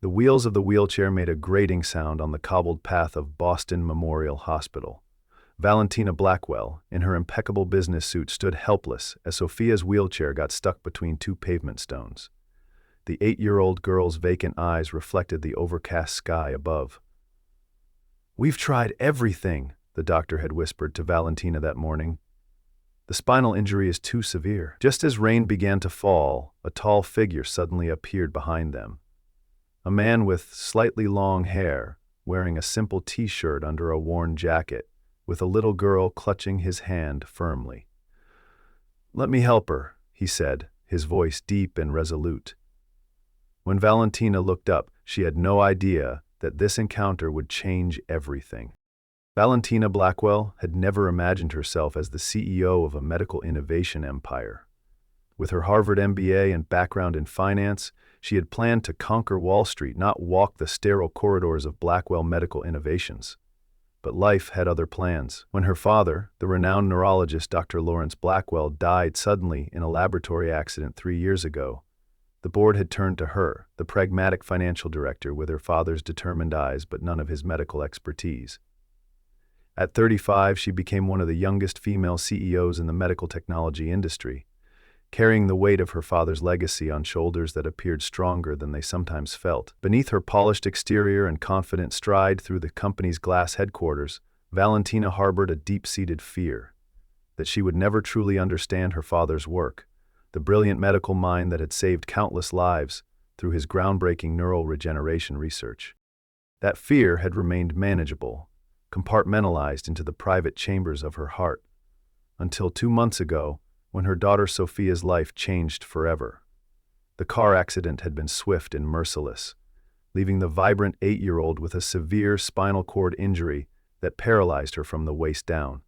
The wheels of the wheelchair made a grating sound on the cobbled path of Boston Memorial Hospital. Valentina Blackwell, in her impeccable business suit, stood helpless as Sophia's wheelchair got stuck between two pavement stones. The 8-year-old girl's vacant eyes reflected the overcast sky above. "We've tried everything," the doctor had whispered to Valentina that morning. "The spinal injury is too severe." Just as rain began to fall, a tall figure suddenly appeared behind them. A man with slightly long hair, wearing a simple t-shirt under a worn jacket, with a little girl clutching his hand firmly. "Let me help her," he said, his voice deep and resolute. When Valentina looked up, she had no idea that this encounter would change everything. Valentina Blackwell had never imagined herself as the CEO of a medical innovation empire. With her Harvard MBA and background in finance, she had planned to conquer Wall Street, not walk the sterile corridors of Blackwell Medical Innovations. But life had other plans. When her father, the renowned neurologist Dr. Lawrence Blackwell, died suddenly in a laboratory accident 3 years ago, the board had turned to her, the pragmatic financial director with her father's determined eyes but none of his medical expertise. At 35, she became one of the youngest female CEOs in the medical technology industry, carrying the weight of her father's legacy on shoulders that appeared stronger than they sometimes felt. Beneath her polished exterior and confident stride through the company's glass headquarters, Valentina harbored a deep-seated fear that she would never truly understand her father's work, the brilliant medical mind that had saved countless lives through his groundbreaking neural regeneration research. That fear had remained manageable, compartmentalized into the private chambers of her heart, until 2 months ago, when her daughter Sophia's life changed forever. The car accident had been swift and merciless, leaving the vibrant 8-year-old with a severe spinal cord injury that paralyzed her from the waist down.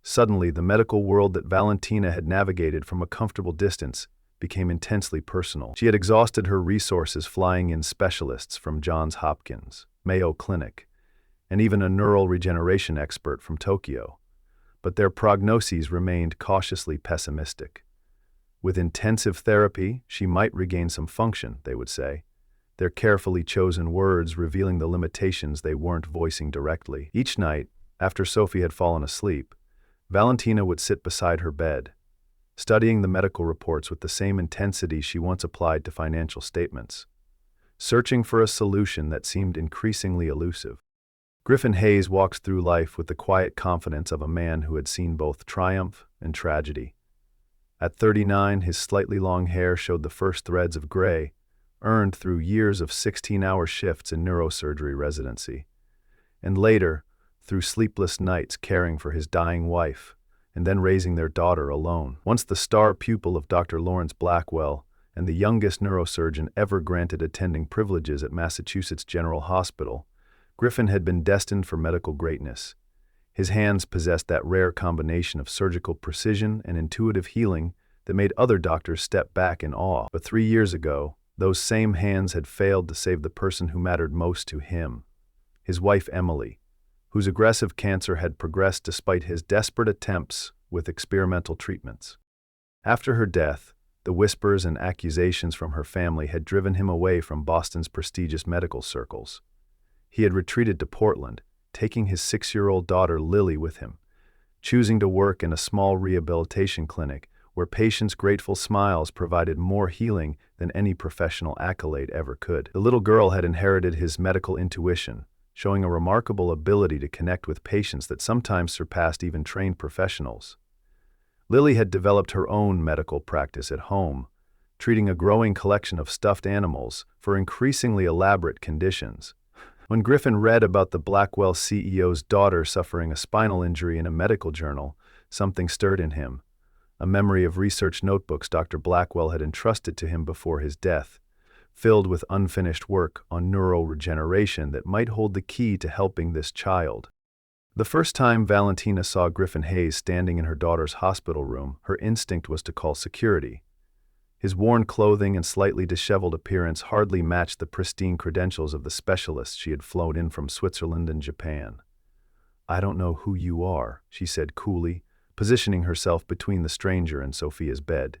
Suddenly, the medical world that Valentina had navigated from a comfortable distance became intensely personal. She had exhausted her resources flying in specialists from Johns Hopkins, Mayo Clinic, and even a neural regeneration expert from Tokyo. But their prognoses remained cautiously pessimistic. With intensive therapy, she might regain some function, they would say, their carefully chosen words revealing the limitations they weren't voicing directly. Each night, after Sophie had fallen asleep, Valentina would sit beside her bed, studying the medical reports with the same intensity she once applied to financial statements, searching for a solution that seemed increasingly elusive. Griffin Hayes walked through life with the quiet confidence of a man who had seen both triumph and tragedy. At 39, his slightly long hair showed the first threads of gray, earned through years of 16-hour shifts in neurosurgery residency, and later, through sleepless nights caring for his dying wife, and then raising their daughter alone. Once the star pupil of Dr. Lawrence Blackwell and the youngest neurosurgeon ever granted attending privileges at Massachusetts General Hospital, Griffin had been destined for medical greatness. His hands possessed that rare combination of surgical precision and intuitive healing that made other doctors step back in awe. But 3 years ago, those same hands had failed to save the person who mattered most to him, his wife Emily, whose aggressive cancer had progressed despite his desperate attempts with experimental treatments. After her death, the whispers and accusations from her family had driven him away from Boston's prestigious medical circles. He had retreated to Portland, taking his 6-year-old daughter Lily with him, choosing to work in a small rehabilitation clinic where patients' grateful smiles provided more healing than any professional accolade ever could. The little girl had inherited his medical intuition, showing a remarkable ability to connect with patients that sometimes surpassed even trained professionals. Lily had developed her own medical practice at home, treating a growing collection of stuffed animals for increasingly elaborate conditions. When Griffin read about the Blackwell CEO's daughter suffering a spinal injury in a medical journal, something stirred in him, a memory of research notebooks Dr. Blackwell had entrusted to him before his death, filled with unfinished work on neural regeneration that might hold the key to helping this child. The first time Valentina saw Griffin Hayes standing in her daughter's hospital room, her instinct was to call security. His worn clothing and slightly disheveled appearance hardly matched the pristine credentials of the specialists she had flown in from Switzerland and Japan. "I don't know who you are," she said coolly, positioning herself between the stranger and Sophia's bed.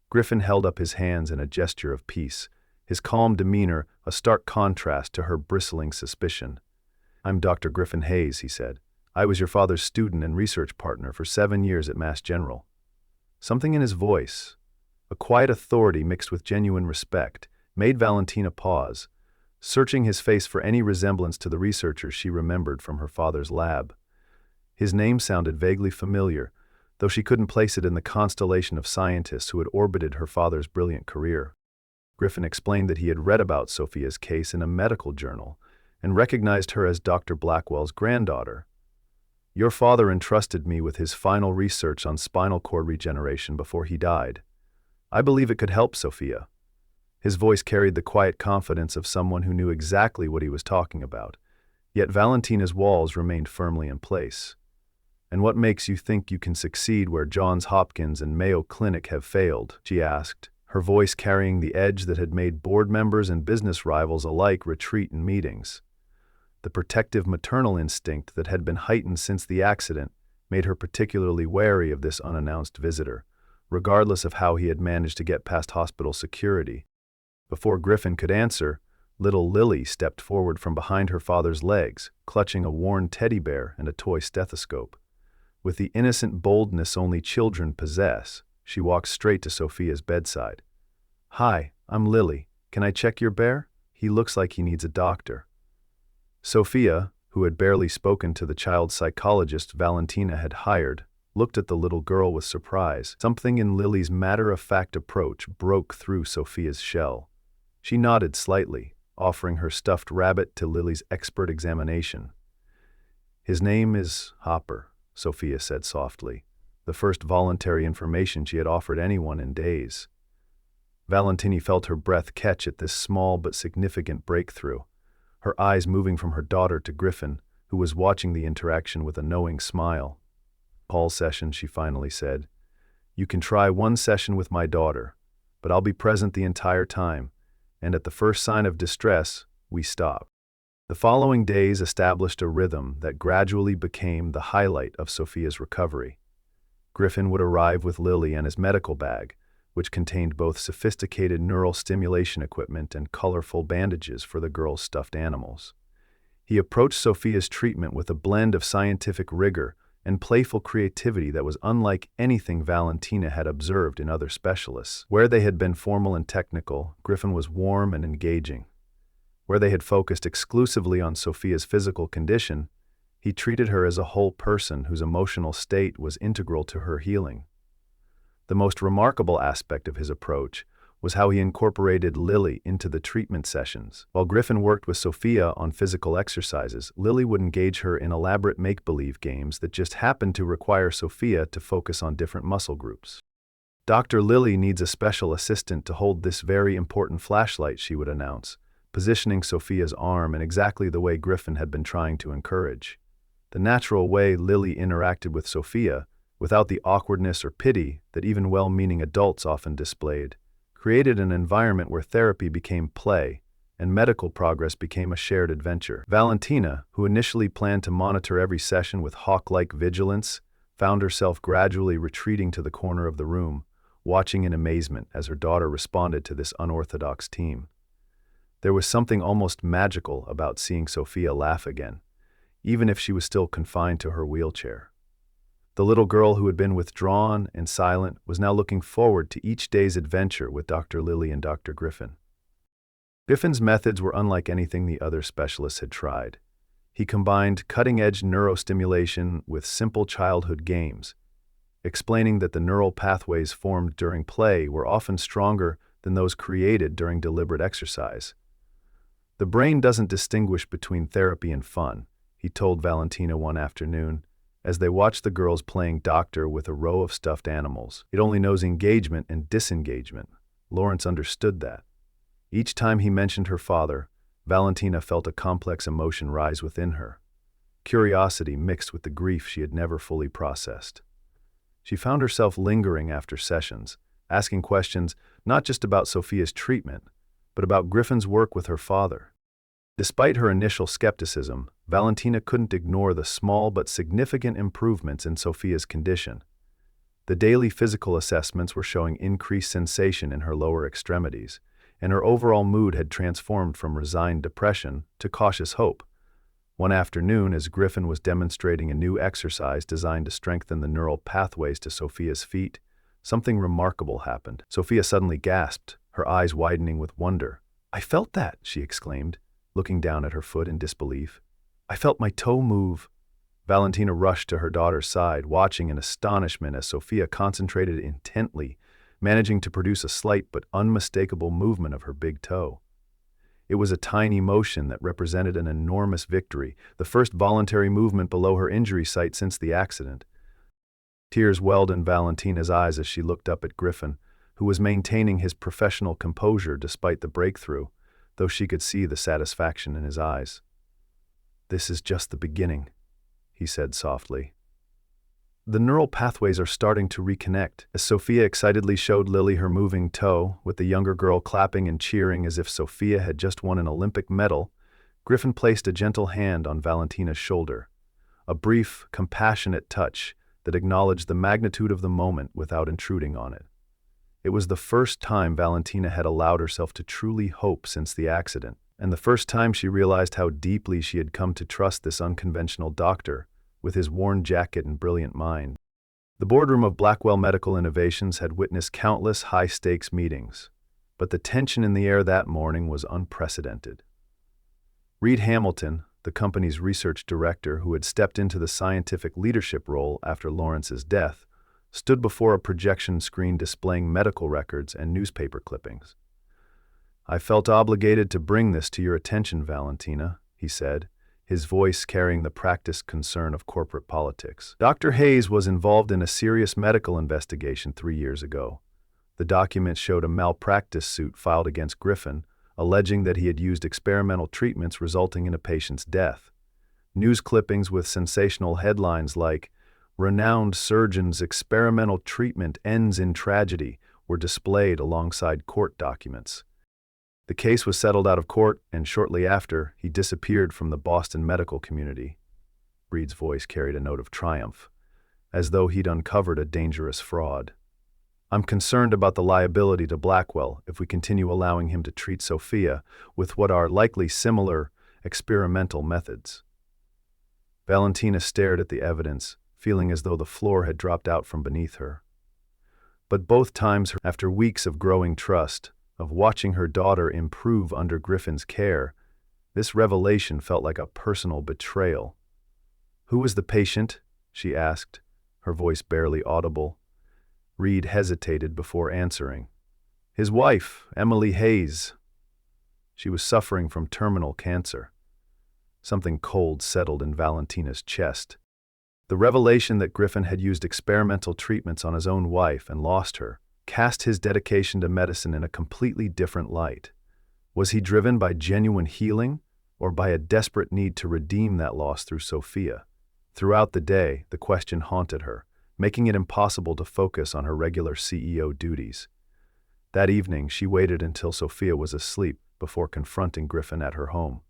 Griffin held up his hands in a gesture of peace, his calm demeanor a stark contrast to her bristling suspicion. "I'm Dr. Griffin Hayes," he said. "I was your father's student and research partner for 7 years at Mass General." Something in his voice, a quiet authority mixed with genuine respect, made Valentina pause, searching his face for any resemblance to the researcher she remembered from her father's lab. His name sounded vaguely familiar, though she couldn't place it in the constellation of scientists who had orbited her father's brilliant career. Griffin explained that he had read about Sophia's case in a medical journal and recognized her as Dr. Blackwell's granddaughter. "Your father entrusted me with his final research on spinal cord regeneration before he died. I believe it could help Sophia." His voice carried the quiet confidence of someone who knew exactly what he was talking about, yet Valentina's walls remained firmly in place. "And what makes you think you can succeed where Johns Hopkins and Mayo Clinic have failed?" she asked, her voice carrying the edge that had made board members and business rivals alike retreat in meetings. The protective maternal instinct that had been heightened since the accident made her particularly wary of this unannounced visitor, regardless of how he had managed to get past hospital security. Before Griffin could answer, little Lily stepped forward from behind her father's legs, clutching a worn teddy bear and a toy stethoscope. With the innocent boldness only children possess, she walked straight to Sophia's bedside. "Hi, I'm Lily. Can I check your bear? He looks like he needs a doctor." Sophia, who had barely spoken to the child psychologist Valentina had hired, looked at the little girl with surprise. Something in Lily's matter-of-fact approach broke through Sophia's shell. She nodded slightly, offering her stuffed rabbit to Lily's expert examination. "His name is Hopper," Sophia said softly, the first voluntary information she had offered anyone in days. Valentina felt her breath catch at this small but significant breakthrough, her eyes moving from her daughter to Griffin, who was watching the interaction with a knowing smile. "Call session," she finally said. "You can try one session with my daughter, but I'll be present the entire time, and at the first sign of distress, we stop." The following days established a rhythm that gradually became the highlight of Sophia's recovery. Griffin would arrive with Lily and his medical bag, which contained both sophisticated neural stimulation equipment and colorful bandages for the girl's stuffed animals. He approached Sophia's treatment with a blend of scientific rigor and playful creativity that was unlike anything Valentina had observed in other specialists. Where they had been formal and technical, Griffin was warm and engaging. Where they had focused exclusively on Sophia's physical condition, he treated her as a whole person whose emotional state was integral to her healing. The most remarkable aspect of his approach was how he incorporated Lily into the treatment sessions. While Griffin worked with Sophia on physical exercises, Lily would engage her in elaborate make-believe games that just happened to require Sophia to focus on different muscle groups. "Dr. Lily needs a special assistant to hold this very important flashlight," she would announce, positioning Sophia's arm in exactly the way Griffin had been trying to encourage. The natural way Lily interacted with Sophia, without the awkwardness or pity that even well-meaning adults often displayed, created an environment where therapy became play and medical progress became a shared adventure. Valentina, who initially planned to monitor every session with hawk-like vigilance, found herself gradually retreating to the corner of the room, watching in amazement as her daughter responded to this unorthodox team. There was something almost magical about seeing Sophia laugh again, even if she was still confined to her wheelchair. The little girl who had been withdrawn and silent was now looking forward to each day's adventure with Dr. Lily and Dr. Griffin. Griffin's methods were unlike anything the other specialists had tried. He combined cutting-edge neurostimulation with simple childhood games, explaining that the neural pathways formed during play were often stronger than those created during deliberate exercise. "The brain doesn't distinguish between therapy and fun," he told Valentina one afternoon, as they watched the girls playing doctor with a row of stuffed animals. "It only knows engagement and disengagement." Lawrence understood that. Each time he mentioned her father, Valentina felt a complex emotion rise within her, curiosity mixed with the grief she had never fully processed. She found herself lingering after sessions, asking questions not just about Sophia's treatment, but about Griffin's work with her father. Despite her initial skepticism, Valentina couldn't ignore the small but significant improvements in Sophia's condition. The daily physical assessments were showing increased sensation in her lower extremities, and her overall mood had transformed from resigned depression to cautious hope. One afternoon, as Griffin was demonstrating a new exercise designed to strengthen the neural pathways to Sophia's feet, something remarkable happened. Sophia suddenly gasped, her eyes widening with wonder. "I felt that," she exclaimed, looking down at her foot in disbelief. "I felt my toe move." Valentina rushed to her daughter's side, watching in astonishment as Sophia concentrated intently, managing to produce a slight but unmistakable movement of her big toe. It was a tiny motion that represented an enormous victory, the first voluntary movement below her injury site since the accident. Tears welled in Valentina's eyes as she looked up at Griffin, who was maintaining his professional composure despite the breakthrough, though she could see the satisfaction in his eyes. "This is just the beginning," he said softly. The neural pathways are starting to reconnect, as Sophia excitedly showed Lily her moving toe, with the younger girl clapping and cheering as if Sophia had just won an Olympic medal. Griffin placed a gentle hand on Valentina's shoulder, a brief, compassionate touch that acknowledged the magnitude of the moment without intruding on it. It was the first time Valentina had allowed herself to truly hope since the accident, and the first time she realized how deeply she had come to trust this unconventional doctor, with his worn jacket and brilliant mind. The boardroom of Blackwell Medical Innovations had witnessed countless high-stakes meetings, but the tension in the air that morning was unprecedented. Reed Hamilton, the company's research director who had stepped into the scientific leadership role after Lawrence's death, stood before a projection screen displaying medical records and newspaper clippings. "I felt obligated to bring this to your attention, Valentina," he said, his voice carrying the practiced concern of corporate politics. "Dr. Hayes was involved in a serious medical investigation 3 years ago. The document showed a malpractice suit filed against Griffin, alleging that he had used experimental treatments resulting in a patient's death. News clippings with sensational headlines like, 'Renowned surgeon's experimental treatment ends in tragedy,' were displayed alongside court documents. The case was settled out of court, and shortly after, he disappeared from the Boston medical community." Reed's voice carried a note of triumph, as though he'd uncovered a dangerous fraud. "I'm concerned about the liability to Blackwell if we continue allowing him to treat Sophia with what are likely similar experimental methods." Valentina stared at the evidence, feeling as though the floor had dropped out from beneath her. But both times, after weeks of growing trust, of watching her daughter improve under Griffin's care, this revelation felt like a personal betrayal. "Who was the patient?" she asked, her voice barely audible. Reed hesitated before answering. "His wife, Emily Hayes. She was suffering from terminal cancer." Something cold settled in Valentina's chest. The revelation that Griffin had used experimental treatments on his own wife and lost her cast his dedication to medicine in a completely different light. Was he driven by genuine healing, or by a desperate need to redeem that loss through Sophia? Throughout the day, the question haunted her, making it impossible to focus on her regular CEO duties. That evening, she waited until Sophia was asleep before confronting Griffin at her home.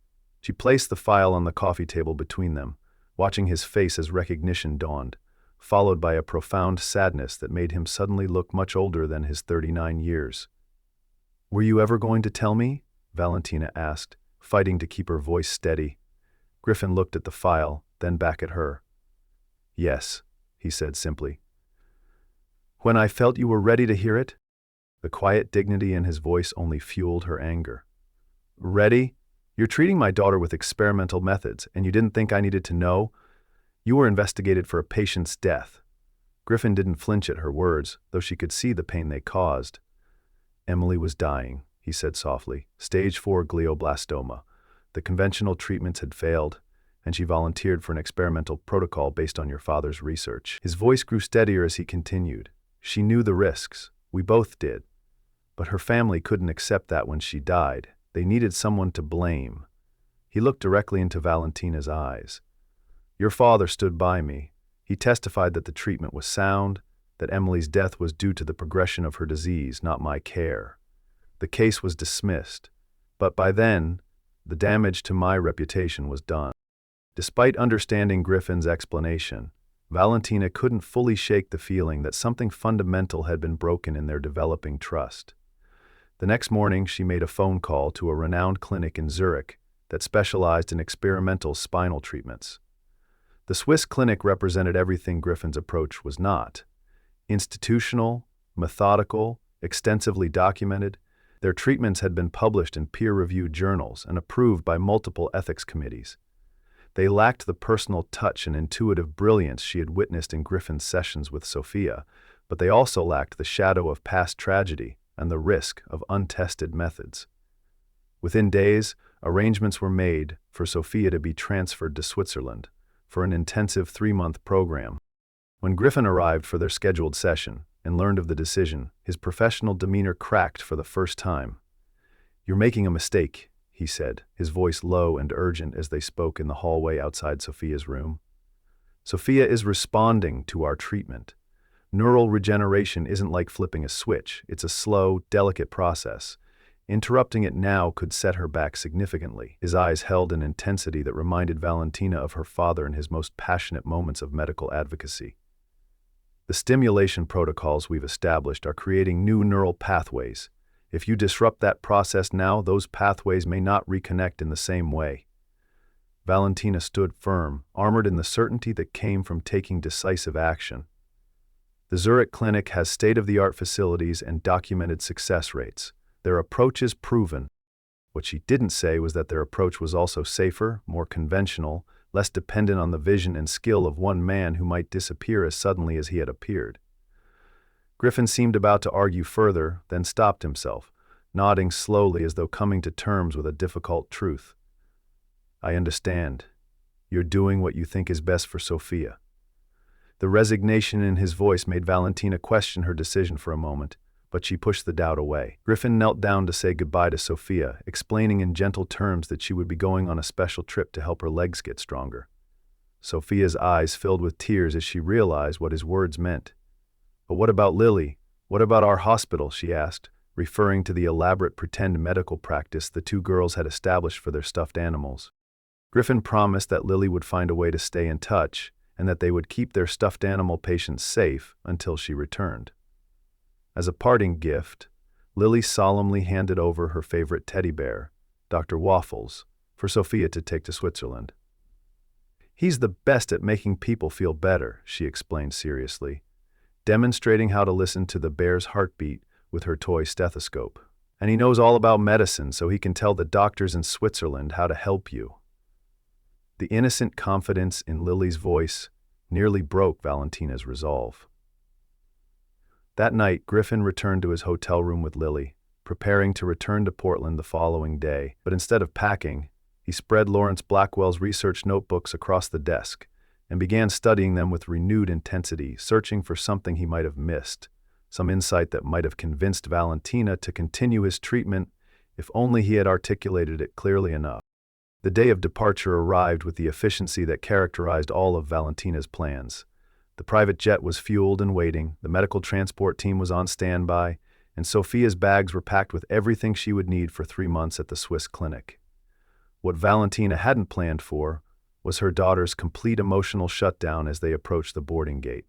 She placed the file on the coffee table between them, watching his face as recognition dawned, followed by a profound sadness that made him suddenly look much older than his 39 years. "Were you ever going to tell me?" Valentina asked, fighting to keep her voice steady. Griffin looked at the file, then back at her. "Yes," he said simply. "When I felt you were ready to hear it?" The quiet dignity in his voice only fueled her anger. "Ready? You're treating my daughter with experimental methods, and you didn't think I needed to know? You were investigated for a patient's death." Griffin didn't flinch at her words, though she could see the pain they caused. "Emily was dying," he said softly. "Stage 4 glioblastoma. The conventional treatments had failed, and she volunteered for an experimental protocol based on your father's research." His voice grew steadier as he continued. "She knew the risks. We both did. But her family couldn't accept that when she died. They needed someone to blame." He looked directly into Valentina's eyes. "Your father stood by me. He testified that the treatment was sound, that Emily's death was due to the progression of her disease, not my care. The case was dismissed, but by then, the damage to my reputation was done." Despite understanding Griffin's explanation, Valentina couldn't fully shake the feeling that something fundamental had been broken in their developing trust. The next morning, she made a phone call to a renowned clinic in Zurich that specialized in experimental spinal treatments. The Swiss clinic represented everything Griffin's approach was not: institutional, methodical, extensively documented. Their treatments had been published in peer-reviewed journals and approved by multiple ethics committees. They lacked the personal touch and intuitive brilliance she had witnessed in Griffin's sessions with Sophia, but they also lacked the shadow of past tragedy and the risk of untested methods. Within days, arrangements were made for Sophia to be transferred to Switzerland for an intensive 3-month program. When Griffin arrived for their scheduled session and learned of the decision, his professional demeanor cracked for the first time. "You're making a mistake," he said, his voice low and urgent as they spoke in the hallway outside Sophia's room. "Sophia is responding to our treatment. Neural regeneration isn't like flipping a switch. It's a slow, delicate process. Interrupting it now could set her back significantly." His eyes held an intensity that reminded Valentina of her father in his most passionate moments of medical advocacy. "The stimulation protocols we've established are creating new neural pathways. If you disrupt that process now, those pathways may not reconnect in the same way." Valentina stood firm, armored in the certainty that came from taking decisive action. The Zurich clinic has state-of-the-art facilities and documented success rates. Their approach is proven. What she didn't say was that their approach was also safer, more conventional, less dependent on the vision and skill of one man who might disappear as suddenly as he had appeared. Griffin seemed about to argue further, then stopped himself, nodding slowly as though coming to terms with a difficult truth. "I understand. You're doing what you think is best for Sophia." The resignation in his voice made Valentina question her decision for a moment, but she pushed the doubt away. Griffin knelt down to say goodbye to Sophia, explaining in gentle terms that she would be going on a special trip to help her legs get stronger. Sophia's eyes filled with tears as she realized what his words meant. "But what about Lily? What about our hospital?" she asked, referring to the elaborate pretend medical practice the two girls had established for their stuffed animals. Griffin promised that Lily would find a way to stay in touch, and that they would keep their stuffed animal patients safe until she returned. As a parting gift, Lily solemnly handed over her favorite teddy bear, Dr. Waffles, for Sophia to take to Switzerland. "He's the best at making people feel better," she explained seriously, demonstrating how to listen to the bear's heartbeat with her toy stethoscope. "And he knows all about medicine, so he can tell the doctors in Switzerland how to help you." The innocent confidence in Lily's voice nearly broke Valentina's resolve. That night, Griffin returned to his hotel room with Lily, preparing to return to Portland the following day. But instead of packing, he spread Lawrence Blackwell's research notebooks across the desk and began studying them with renewed intensity, searching for something he might have missed, some insight that might have convinced Valentina to continue his treatment if only he had articulated it clearly enough. The day of departure arrived with the efficiency that characterized all of Valentina's plans. The private jet was fueled and waiting, the medical transport team was on standby, and Sophia's bags were packed with everything she would need for 3 months at the Swiss clinic. What Valentina hadn't planned for was her daughter's complete emotional shutdown as they approached the boarding gate.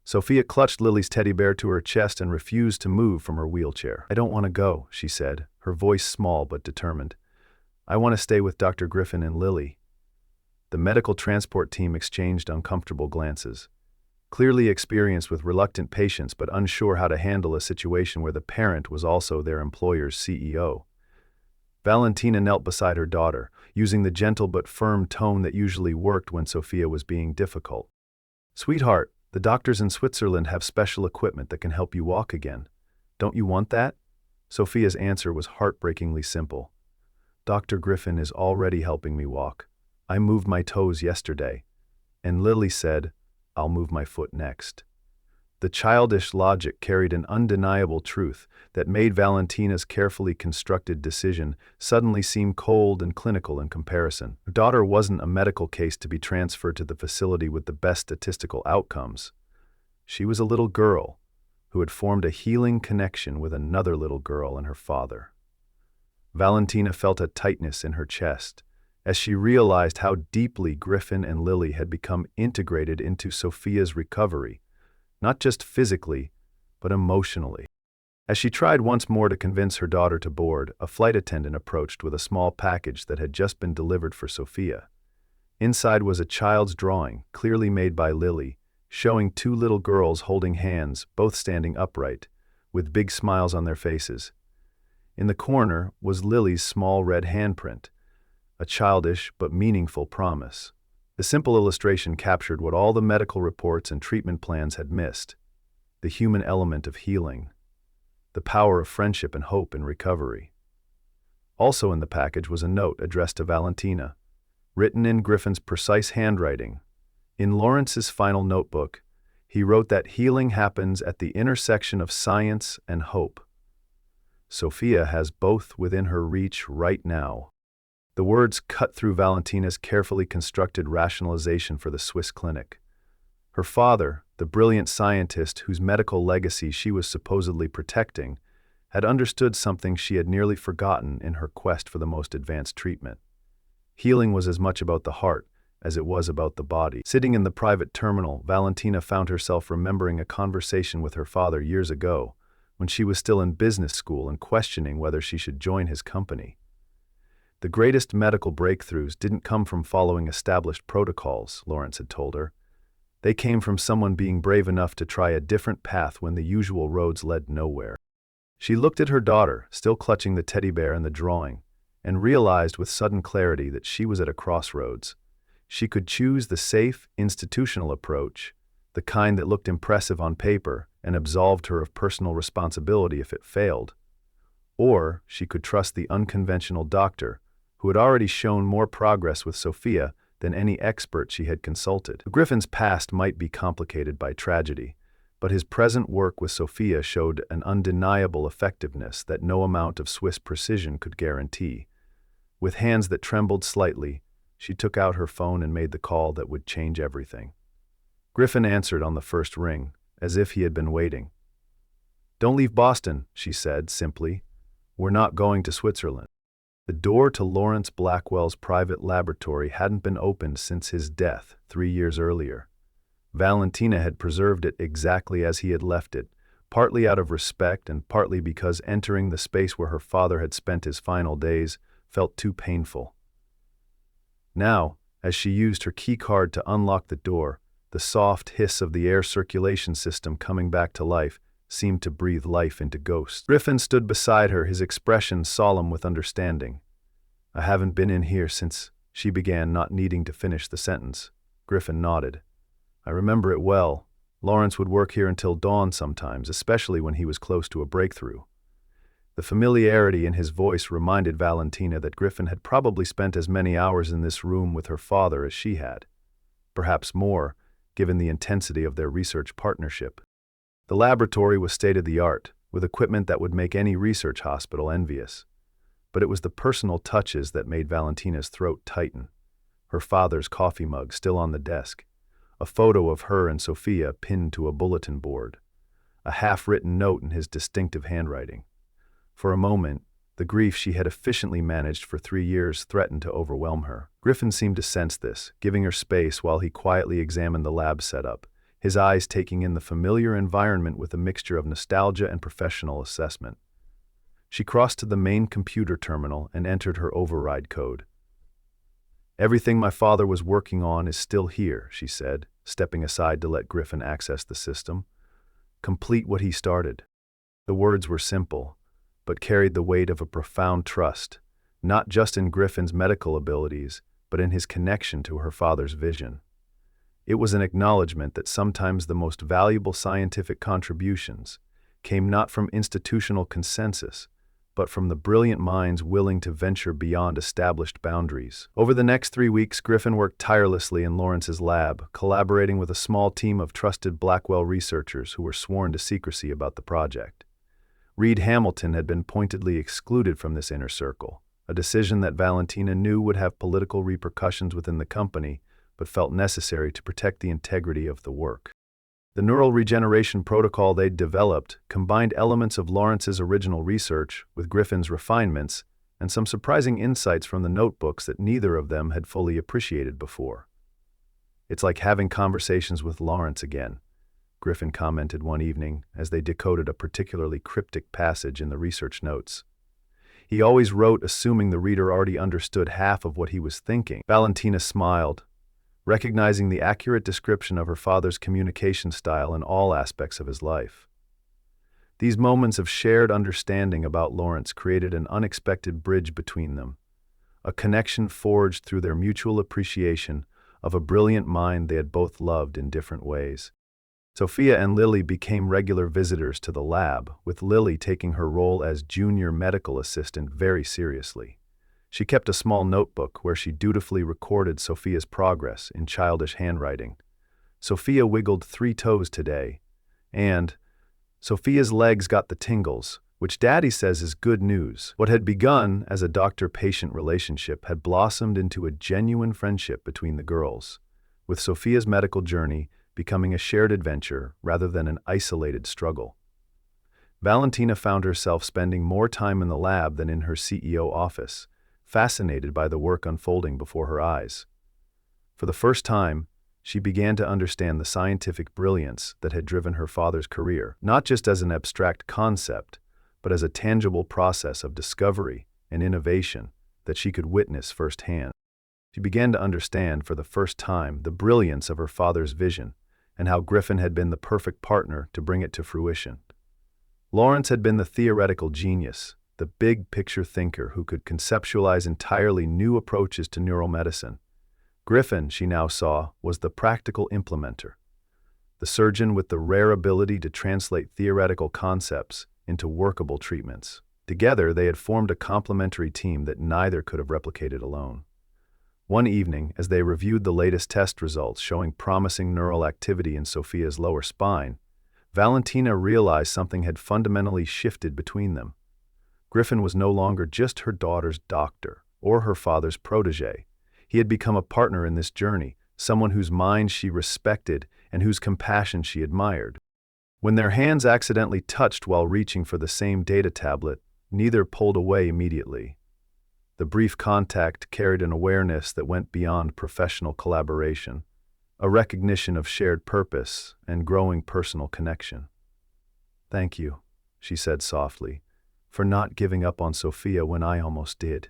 Sophia clutched Lily's teddy bear to her chest and refused to move from her wheelchair. "I don't want to go," she said, her voice small but determined. "I want to stay with Dr. Griffin and Lily." The medical transport team exchanged uncomfortable glances. Clearly experienced with reluctant patients but unsure how to handle a situation where the parent was also their employer's CEO. Valentina knelt beside her daughter, using the gentle but firm tone that usually worked when Sophia was being difficult. "Sweetheart, the doctors in Switzerland have special equipment that can help you walk again. Don't you want that?" Sophia's answer was heartbreakingly simple. "Dr. Griffin is already helping me walk. I moved my toes yesterday." And Lily said, "I'll move my foot next." The childish logic carried an undeniable truth that made Valentina's carefully constructed decision suddenly seem cold and clinical in comparison. Her daughter wasn't a medical case to be transferred to the facility with the best statistical outcomes. She was a little girl who had formed a healing connection with another little girl and her father. Valentina felt a tightness in her chest as she realized how deeply Griffin and Lily had become integrated into Sophia's recovery, not just physically, but emotionally. As she tried once more to convince her daughter to board, a flight attendant approached with a small package that had just been delivered for Sophia. Inside was a child's drawing, clearly made by Lily, showing two little girls holding hands, both standing upright, with big smiles on their faces. In the corner was Lily's small red handprint, a childish but meaningful promise. The simple illustration captured what all the medical reports and treatment plans had missed: the human element of healing, the power of friendship and hope in recovery. Also in the package was a note addressed to Valentina, written in Griffin's precise handwriting. In Lawrence's final notebook, he wrote that healing happens at the intersection of science and hope. Sophia has both within her reach right now. The words cut through Valentina's carefully constructed rationalization for the Swiss clinic. Her father, the brilliant scientist whose medical legacy she was supposedly protecting, had understood something she had nearly forgotten in her quest for the most advanced treatment. Healing was as much about the heart as it was about the body. Sitting in the private terminal, Valentina found herself remembering a conversation with her father years ago, when she was still in business school and questioning whether she should join his company. The greatest medical breakthroughs didn't come from following established protocols, Lawrence had told her. They came from someone being brave enough to try a different path when the usual roads led nowhere. She looked at her daughter, still clutching the teddy bear and the drawing, and realized with sudden clarity that she was at a crossroads. She could choose the safe, institutional approach, the kind that looked impressive on paper and absolved her of personal responsibility if it failed. Or she could trust the unconventional doctor, who had already shown more progress with Sophia than any expert she had consulted. Griffin's past might be complicated by tragedy, but his present work with Sophia showed an undeniable effectiveness that no amount of Swiss precision could guarantee. With hands that trembled slightly, she took out her phone and made the call that would change everything. Griffin answered on the first ring, as if he had been waiting. "Don't leave Boston," she said simply. "We're not going to Switzerland." The door to Lawrence Blackwell's private laboratory hadn't been opened since his death 3 years earlier. Valentina had preserved it exactly as he had left it, partly out of respect and partly because entering the space where her father had spent his final days felt too painful. Now, as she used her key card to unlock the door, the soft hiss of the air circulation system coming back to life seemed to breathe life into Ghost. Griffin stood beside her, his expression solemn with understanding. "I haven't been in here since," she began, not needing to finish the sentence. Griffin nodded. "I remember it well. Lawrence would work here until dawn sometimes, especially when he was close to a breakthrough." The familiarity in his voice reminded Valentina that Griffin had probably spent as many hours in this room with her father as she had. Perhaps more, given the intensity of their research partnership. The laboratory was state-of-the-art, with equipment that would make any research hospital envious. But it was the personal touches that made Valentina's throat tighten. Her father's coffee mug still on the desk, a photo of her and Sophia pinned to a bulletin board, a half-written note in his distinctive handwriting. For a moment, the grief she had efficiently managed for 3 years threatened to overwhelm her. Griffin seemed to sense this, giving her space while he quietly examined the lab setup, his eyes taking in the familiar environment with a mixture of nostalgia and professional assessment. She crossed to the main computer terminal and entered her override code. "Everything my father was working on is still here," she said, stepping aside to let Griffin access the system. "Complete what he started." The words were simple, but carried the weight of a profound trust, not just in Griffin's medical abilities, but in his connection to her father's vision. It was an acknowledgement that sometimes the most valuable scientific contributions came not from institutional consensus, but from the brilliant minds willing to venture beyond established boundaries. Over the next 3 weeks, Griffin worked tirelessly in Lawrence's lab, collaborating with a small team of trusted Blackwell researchers who were sworn to secrecy about the project. Reed Hamilton had been pointedly excluded from this inner circle, a decision that Valentina knew would have political repercussions within the company, but felt necessary to protect the integrity of the work. The neural regeneration protocol they'd developed combined elements of Lawrence's original research with Griffin's refinements and some surprising insights from the notebooks that neither of them had fully appreciated before. "It's like having conversations with Lawrence again," Griffin commented one evening as they decoded a particularly cryptic passage in the research notes. He always wrote assuming the reader already understood half of what he was thinking. Valentina smiled, recognizing the accurate description of her father's communication style in all aspects of his life. These moments of shared understanding about Lawrence created an unexpected bridge between them, a connection forged through their mutual appreciation of a brilliant mind they had both loved in different ways. Sophia and Lily became regular visitors to the lab, with Lily taking her role as junior medical assistant very seriously. She kept a small notebook where she dutifully recorded Sophia's progress in childish handwriting. Sophia wiggled 3 toes today, and Sophia's legs got the tingles, which Daddy says is good news. What had begun as a doctor-patient relationship had blossomed into a genuine friendship between the girls, with Sophia's medical journey becoming a shared adventure rather than an isolated struggle. Valentina found herself spending more time in the lab than in her CEO office, fascinated by the work unfolding before her eyes. For the first time, she began to understand the scientific brilliance that had driven her father's career, not just as an abstract concept, but as a tangible process of discovery and innovation that she could witness firsthand. She began to understand for the first time the brilliance of her father's vision and how Griffin had been the perfect partner to bring it to fruition. Lawrence had been the theoretical genius, the big-picture thinker who could conceptualize entirely new approaches to neural medicine. Griffin, she now saw, was the practical implementer, the surgeon with the rare ability to translate theoretical concepts into workable treatments. Together, they had formed a complementary team that neither could have replicated alone. One evening, as they reviewed the latest test results showing promising neural activity in Sophia's lower spine, Valentina realized something had fundamentally shifted between them. Griffin was no longer just her daughter's doctor or her father's protege. He had become a partner in this journey, someone whose mind she respected and whose compassion she admired. When their hands accidentally touched while reaching for the same data tablet, neither pulled away immediately. The brief contact carried an awareness that went beyond professional collaboration, a recognition of shared purpose and growing personal connection. "Thank you," she said softly, "for not giving up on Sophia when I almost did."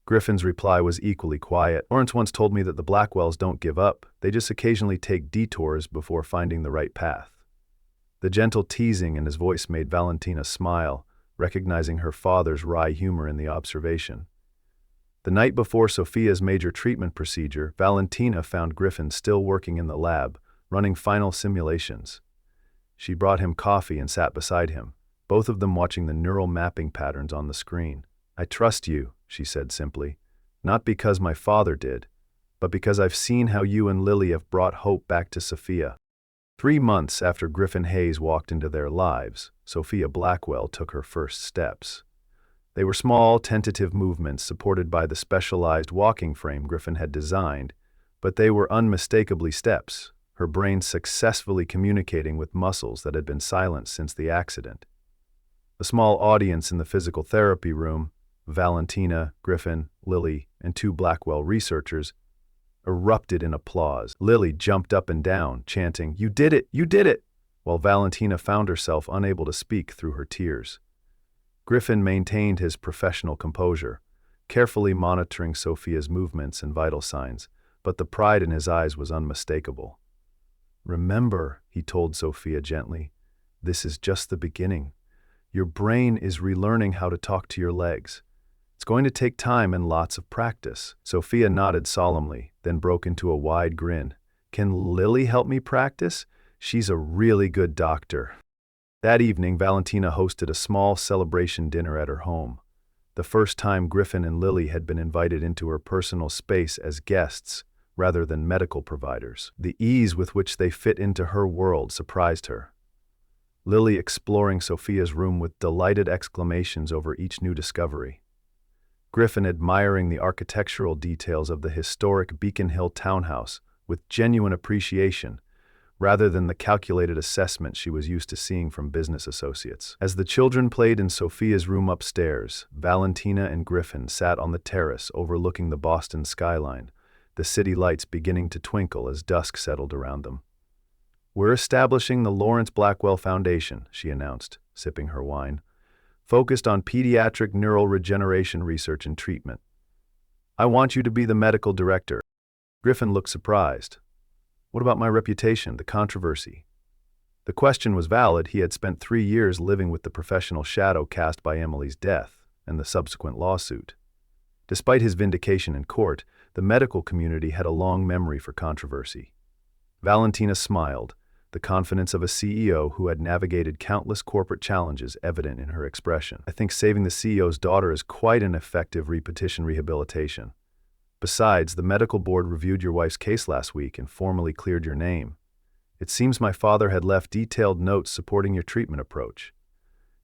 Griffin's reply was equally quiet. "Lawrence once told me that the Blackwells don't give up, they just occasionally take detours before finding the right path." The gentle teasing in his voice made Valentina smile, recognizing her father's wry humor in the observation. The night before Sophia's major treatment procedure, Valentina found Griffin still working in the lab, running final simulations. She brought him coffee and sat beside him, both of them watching the neural mapping patterns on the screen. "I trust you," she said simply, "not because my father did, but because I've seen how you and Lily have brought hope back to Sophia." 3 months after Griffin Hayes walked into their lives, Sophia Blackwell took her first steps. They were small, tentative movements supported by the specialized walking frame Griffin had designed, but they were unmistakably steps, her brain successfully communicating with muscles that had been silent since the accident. The small audience in the physical therapy room, Valentina, Griffin, Lily, and 2 Blackwell researchers, erupted in applause. Lily jumped up and down, chanting, "You did it! You did it!" while Valentina found herself unable to speak through her tears. Griffin maintained his professional composure, carefully monitoring Sophia's movements and vital signs, but the pride in his eyes was unmistakable. "Remember," he told Sophia gently, "this is just the beginning. Your brain is relearning how to talk to your legs. It's going to take time and lots of practice." Sophia nodded solemnly, then broke into a wide grin. "Can Lily help me practice? She's a really good doctor." That evening, Valentina hosted a small celebration dinner at her home, the first time Griffin and Lily had been invited into her personal space as guests rather than medical providers. The ease with which they fit into her world surprised her. Lily exploring Sophia's room with delighted exclamations over each new discovery. Griffin admiring the architectural details of the historic Beacon Hill townhouse with genuine appreciation, rather than the calculated assessment she was used to seeing from business associates. As the children played in Sophia's room upstairs, Valentina and Griffin sat on the terrace overlooking the Boston skyline, the city lights beginning to twinkle as dusk settled around them. "We're establishing the Lawrence Blackwell Foundation," she announced, sipping her wine, "focused on pediatric neural regeneration research and treatment. I want you to be the medical director." Griffin looked surprised. What about my reputation, the controversy? The question was valid. He had spent 3 years living with the professional shadow cast by Emily's death and the subsequent lawsuit. Despite his vindication in court, the medical community had a long memory for controversy. Valentina smiled, the confidence of a CEO who had navigated countless corporate challenges evident in her expression. "I think saving the CEO's daughter is quite an effective repetition rehabilitation. Besides, the medical board reviewed your wife's case last week and formally cleared your name. It seems my father had left detailed notes supporting your treatment approach."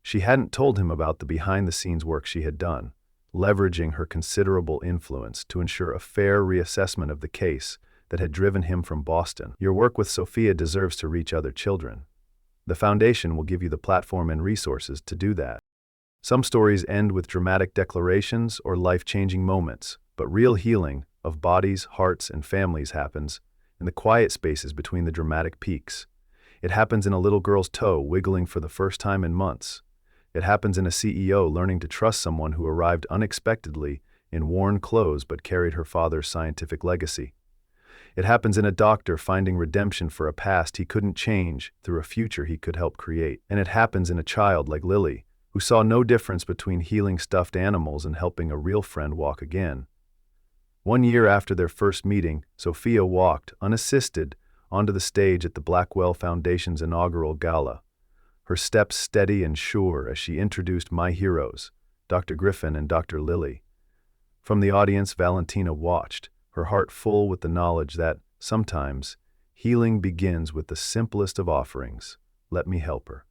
She hadn't told him about the behind-the-scenes work she had done, leveraging her considerable influence to ensure a fair reassessment of the case that had driven him from Boston. "Your work with Sophia deserves to reach other children. The foundation will give you the platform and resources to do that." Some stories end with dramatic declarations or life-changing moments, but real healing of bodies, hearts, and families happens in the quiet spaces between the dramatic peaks. It happens in a little girl's toe wiggling for the first time in months. It happens in a CEO learning to trust someone who arrived unexpectedly in worn clothes but carried her father's scientific legacy. It happens in a doctor finding redemption for a past he couldn't change through a future he could help create. And it happens in a child like Lily, who saw no difference between healing stuffed animals and helping a real friend walk again. 1 year after their first meeting, Sophia walked, unassisted, onto the stage at the Blackwell Foundation's inaugural gala, her steps steady and sure as she introduced my heroes, Dr. Griffin and Dr. Lily. From the audience, Valentina watched, her heart full with the knowledge that, sometimes, healing begins with the simplest of offerings. Let me help her.